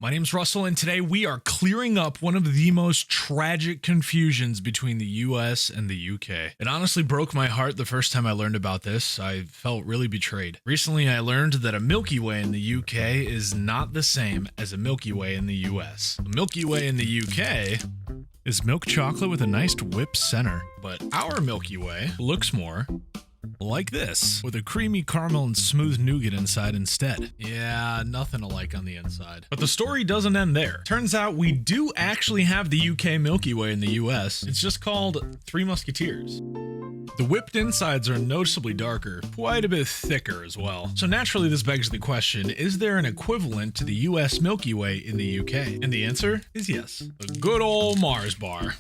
My name's Russell, and today we are clearing up one of the most tragic confusions between the US and the UK. It honestly broke my heart the first time I learned about this. I felt really betrayed. Recently, I learned that a Milky Way in the UK is not the same as a Milky Way in the US. A Milky Way in the UK is milk chocolate with a nice whipped center, but our Milky Way looks more like this, with a creamy caramel and smooth nougat inside instead. Yeah, nothing alike on the inside. But the story doesn't end there. Turns out we do actually have the UK Milky Way in the US. It's just called Three Musketeers. The whipped insides are noticeably darker, quite a bit thicker as well. So naturally this begs the question, is there an equivalent to the US Milky Way in the UK? And the answer is yes. The good old Mars bar.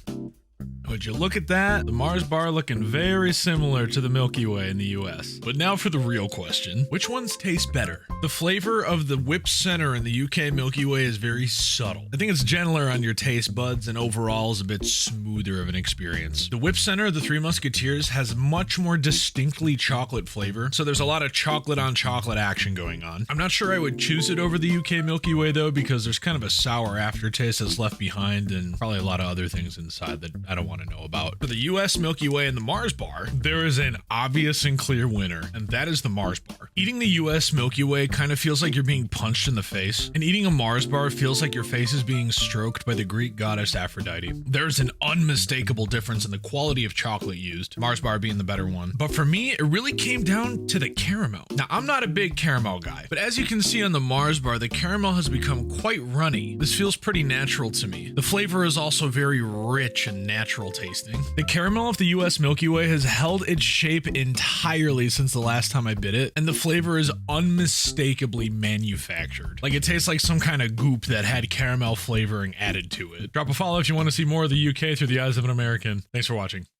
Would you look at that? The Mars bar looking very similar to the Milky Way in the US. But now for the real question. Which ones taste better? The flavor of the whipped center in the UK Milky Way is very subtle. I think it's gentler on your taste buds and overall is a bit smoother of an experience. The whipped center of the Three Musketeers has much more distinctly chocolate flavor, so there's a lot of chocolate on chocolate action going on. I'm not sure I would choose it over the UK Milky Way though, because there's kind of a sour aftertaste that's left behind and probably a lot of other things inside that I don't want to know about. For the US Milky Way and the Mars bar, there is an obvious and clear winner, and that is the Mars bar. Eating the US Milky Way kind of feels like you're being punched in the face, and eating a Mars bar feels like your face is being stroked by the Greek goddess Aphrodite. There's an unmistakable difference in the quality of chocolate used, Mars bar being the better one. But for me, it really came down to the caramel. Now, I'm not a big caramel guy, but as you can see on the Mars bar, the caramel has become quite runny. This feels pretty natural to me. The flavor is also very rich and natural tasting. The caramel of the US Milky Way has held its shape entirely since the last time I bit it, and the flavor is unmistakably manufactured. Like it tastes like some kind of goop that had caramel flavoring added to it. Drop a follow if you want to see more of the UK through the eyes of an American. Thanks for watching.